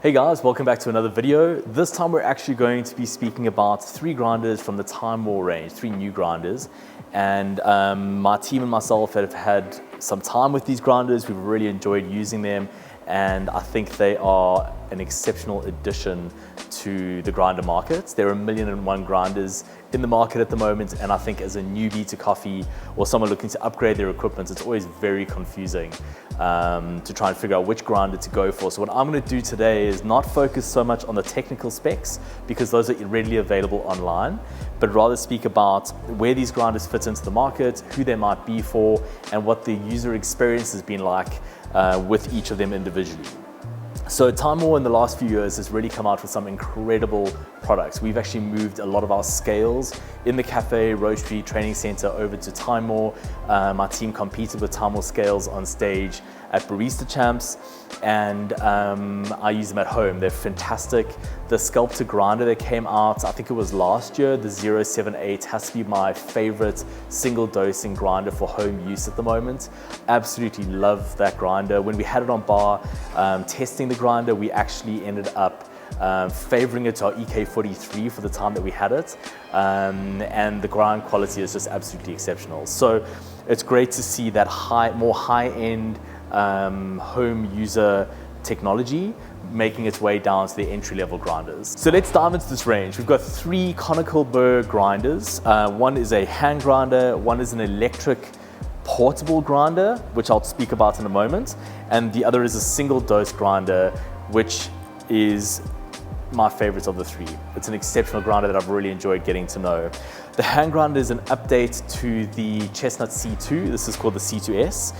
Hey guys, welcome back to another video. This time we're actually going to be speaking about 3 grinders from the TIMEMORE range, 3 new grinders. And my team and myself have had some time with these grinders. We've really enjoyed using them, and I think they are an exceptional addition to the grinder market. There are 1,000,001 grinders in the market at the moment, and I think as a newbie to coffee or someone looking to upgrade their equipment, it's always very confusing to try and figure out which grinder to go for. So what I'm going to do today is not focus so much on the technical specs, because those are readily available online, but rather speak about where these grinders fit into the market, who they might be for, and what the user experience has been like with each of them individually. So TIMEMORE in the last few years has really come out with some incredible products. We've actually moved a lot of our scales in the cafe, Roastery, training center over to TIMEMORE. My team competed with TIMEMORE scales on stage at Barista Champs, and I use them at home. They're fantastic. The sculptor grinder that came out, I think it was last year, the 078, has to be my favorite single dosing grinder for home use at the moment. Absolutely love that grinder. When we had it on bar, testing the grinder, we actually ended up favoring it to our EK43 for the time that we had it, and the grind quality is just absolutely exceptional. So it's great to see that more high-end home user technology making its way down to the entry-level grinders. So let's dive into this range. We've got 3 conical burr grinders. One is a hand grinder, one is an electric portable grinder, which I'll speak about in a moment, and the other is a single dose grinder, which is my favorite of the 3. It's an exceptional grinder that I've really enjoyed getting to know. The hand grinder is an update to the Chestnut C2. This is called the C2s.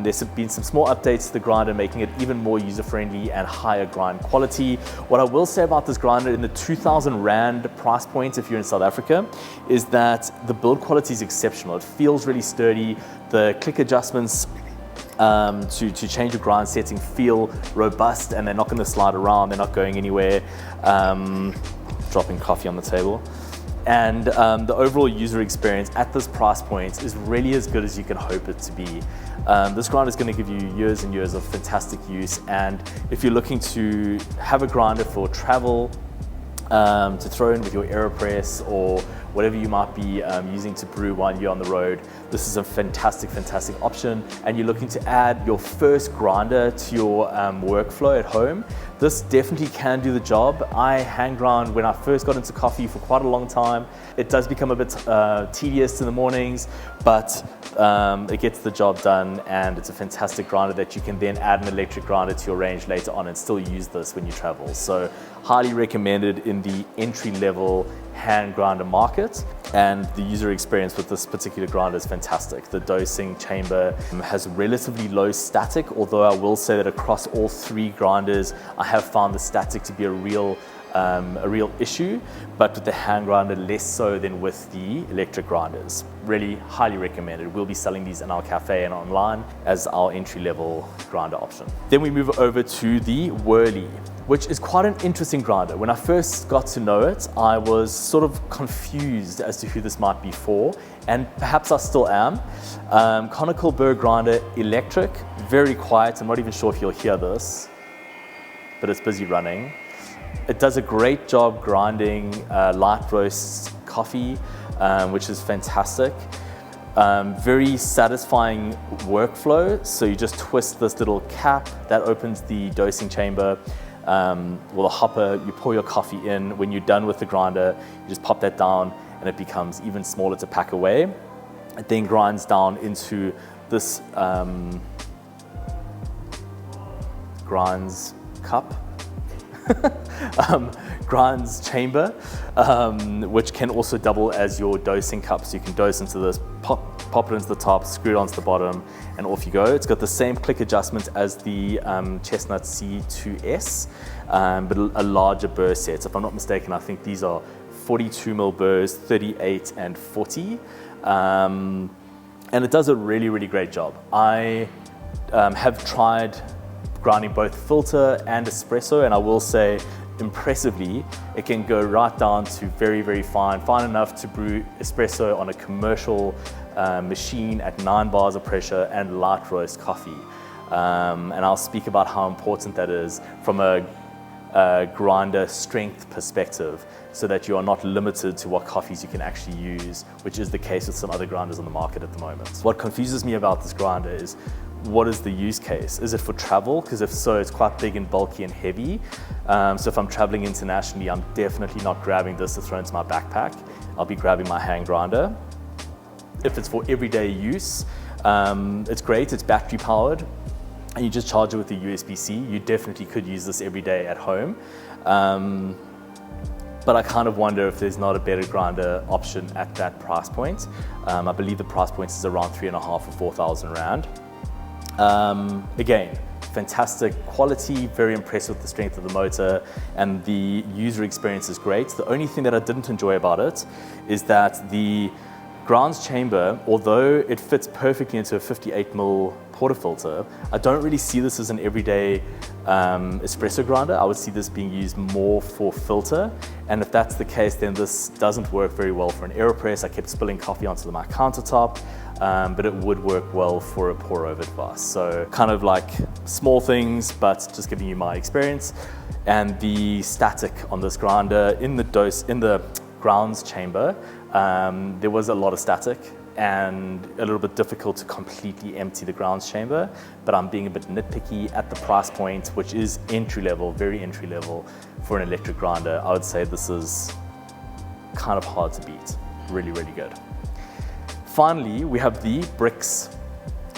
There's been some small updates to the grinder, making it even more user-friendly and higher grind quality. What I will say about this grinder in the 2,000 Rand price point, if you're in South Africa, is that the build quality is exceptional. It feels really sturdy. The click adjustments to change your grind setting feel robust, and they're not going to slide around, they're not going anywhere. Dropping coffee on the table. And the overall user experience at this price point is really as good as you can hope it to be. This grinder is going to give you years and years of fantastic use, and if you're looking to have a grinder for travel, to throw in with your AeroPress or whatever you might be using to brew while you're on the road, this is a fantastic option. And you're looking to add your first grinder to your workflow at home, this definitely can do the job. I hand ground when I first got into coffee for quite a long time. It does become a bit tedious in the mornings, but it gets the job done, and it's a fantastic grinder that you can then add an electric grinder to your range later on and still use this when you travel. So highly recommended in the entry-level hand grinder market, and the user experience with this particular grinder is fantastic. The dosing chamber has relatively low static, although I will say that across all 3 grinders I have found the static to be a real issue, but with the hand grinder less so than with the electric grinders. Really highly recommended. We'll be selling these in our cafe and online as our entry-level grinder option. Then we move over to the Whirly, which is quite an interesting grinder. When I first got to know it, I was sort of confused as to who this might be for, and perhaps I still am. Conical burr grinder, electric, very quiet. I'm not even sure if you'll hear this, but it's busy running. It does a great job grinding light roast coffee, which is fantastic. Very satisfying workflow. So you just twist this little cap that opens the dosing chamber, or the hopper. You pour your coffee in. When you're done with the grinder, you just pop that down, and it becomes even smaller to pack away. It then grinds down into this grinds cup. Grinds chamber, which can also double as your dosing cup. So you can dose into this, pop it into the top, screw it onto the bottom, and off you go. It's got the same click adjustment as the Chestnut C2s, but a larger burr set. If I'm not mistaken, I think these are 42mm burrs, 38 and 40. And it does a really great job. I have tried grinding both filter and espresso, and I will say impressively it can go right down to very fine enough to brew espresso on a commercial machine at 9 bars of pressure and light roast coffee. And I'll speak about how important that is from a grinder strength perspective, so that you are not limited to what coffees you can actually use, which is the case with some other grinders on the market at the moment. What confuses me about this grinder is, what is the use case? Is it for travel? Because if so, it's quite big and bulky and heavy. So if I'm traveling internationally, I'm definitely not grabbing this to throw into my backpack. I'll be grabbing my hand grinder. If it's for everyday use, it's great, it's battery powered, and you just charge it with the USB-C. You definitely could use this every day at home. But I kind of wonder if there's not a better grinder option at that price point. I believe the price point is around 3,500 or 4,000 Rand. Again, fantastic quality, very impressed with the strength of the motor, and the user experience is great. The only thing that I didn't enjoy about it is that the grounds chamber, although it fits perfectly into a 58mm portafilter, I don't really see this as an everyday espresso grinder. I would see this being used more for filter, and if that's the case, then this doesn't work very well for an AeroPress. I kept spilling coffee onto my countertop, but it would work well for a pour-over device. So kind of like small things, but just giving you my experience. And the static on this grinder in the grounds chamber, there was a lot of static and a little bit difficult to completely empty the grounds chamber, but I'm being a bit nitpicky at the price point, which is entry level, very entry level for an electric grinder. I would say this is kind of hard to beat. Really, really good. Finally, we have the Bricks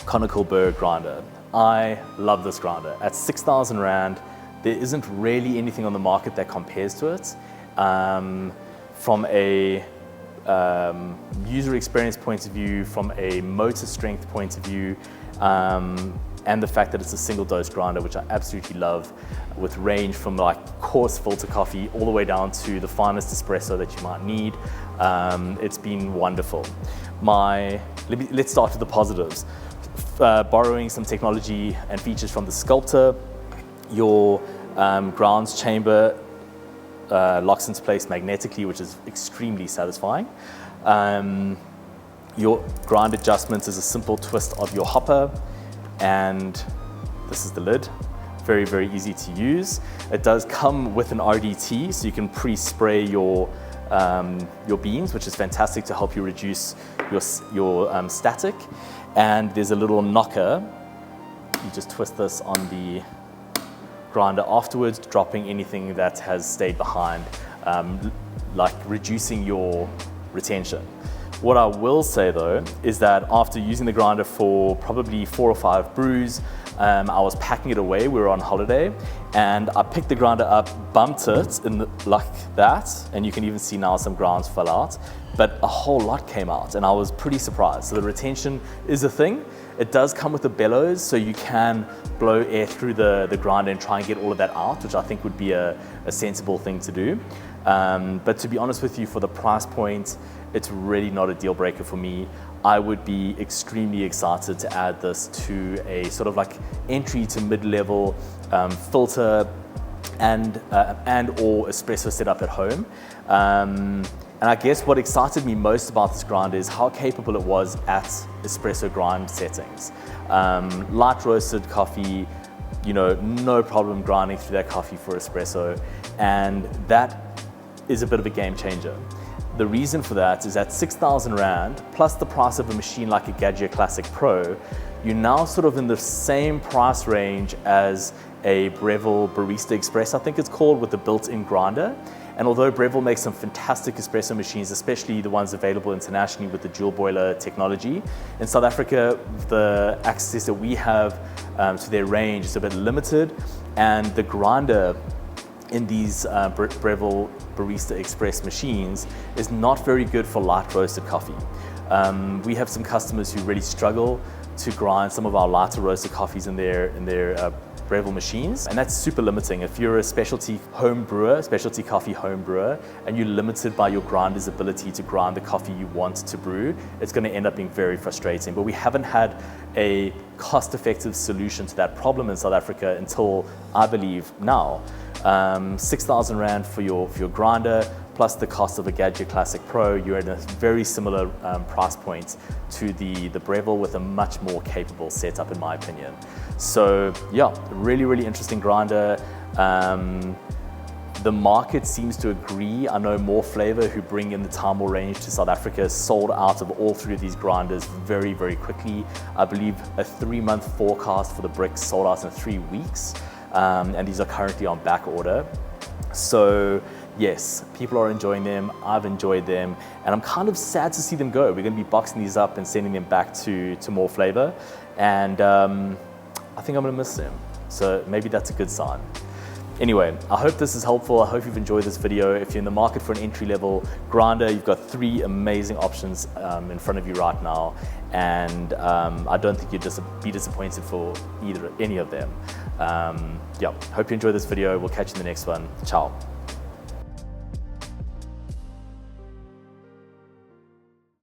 conical burr grinder. I love this grinder. At 6,000 Rand, there isn't really anything on the market that compares to it. From a user experience point of view, from a motor strength point of view, and the fact that it's a single dose grinder, which I absolutely love, with range from like coarse filter coffee all the way down to the finest espresso that you might need. It's been wonderful. Let's start with the positives. Borrowing some technology and features from the Sculptor, your grounds chamber locks into place magnetically, which is extremely satisfying. Your grind adjustment is a simple twist of your hopper, and this is the lid. Very, very easy to use. It does come with an RDT, so you can pre-spray your beans, which is fantastic to help you reduce your static. And there's a little knocker. You just twist this on the grinder afterwards, dropping anything that has stayed behind, like reducing your retention. What I will say though is that after using the grinder for probably 4 or 5 brews, I was packing it away. We were on holiday, and I picked the grinder up, bumped it like that, and you can even see now some grounds fell out, but a whole lot came out, and I was pretty surprised. So the retention is a thing. It does come with a bellows, so you can blow air through the grinder and try and get all of that out, which I think would be a sensible thing to do. But to be honest with you, for the price point, it's really not a deal breaker for me. I would be extremely excited to add this to a sort of like entry to mid-level filter and or espresso setup at home. And I guess what excited me most about this grinder is how capable it was at espresso grind settings. Light roasted coffee, no problem grinding through that coffee for espresso, and that is a bit of a game changer. The reason for that is at 6,000 Rand, plus the price of a machine like a Gadget Classic Pro, you're now sort of in the same price range as a Breville Barista Express, I think it's called, with the built-in grinder. And although Breville makes some fantastic espresso machines, especially the ones available internationally with the dual boiler technology, in South Africa, the access that we have to their range is a bit limited, and the grinder in these Breville Barista Express machines is not very good for light roasted coffee. We have some customers who really struggle to grind some of our lighter roasted coffees in their Breville machines, and that's super limiting. If you're a specialty home brewer, specialty coffee home brewer, and you're limited by your grinder's ability to grind the coffee you want to brew, it's going to end up being very frustrating. But we haven't had a cost-effective solution to that problem in South Africa until, I believe, now. 6,000 Rand for your grinder, plus the cost of a Gadget Classic Pro, you're at a very similar price point to the Breville with a much more capable setup, in my opinion. So yeah, really, really interesting grinder. The market seems to agree. I know MoreFlavour, who bring in the TIMEMORE range to South Africa, sold out of all three of these grinders very, very quickly. I believe a 3-month forecast for the bricks sold out in 3 weeks, and these are currently on back order. So yes, people are enjoying them, I've enjoyed them, and I'm kind of sad to see them go. We're gonna be boxing these up and sending them back to MoreFlavour, and I think I'm gonna miss them. So maybe that's a good sign. Anyway, I hope this is helpful. I hope you've enjoyed this video. If you're in the market for an entry-level grinder, you've got 3 amazing options in front of you right now, and I don't think you'd be disappointed for any of them. Yeah, hope you enjoyed this video. We'll catch you in the next one. Ciao.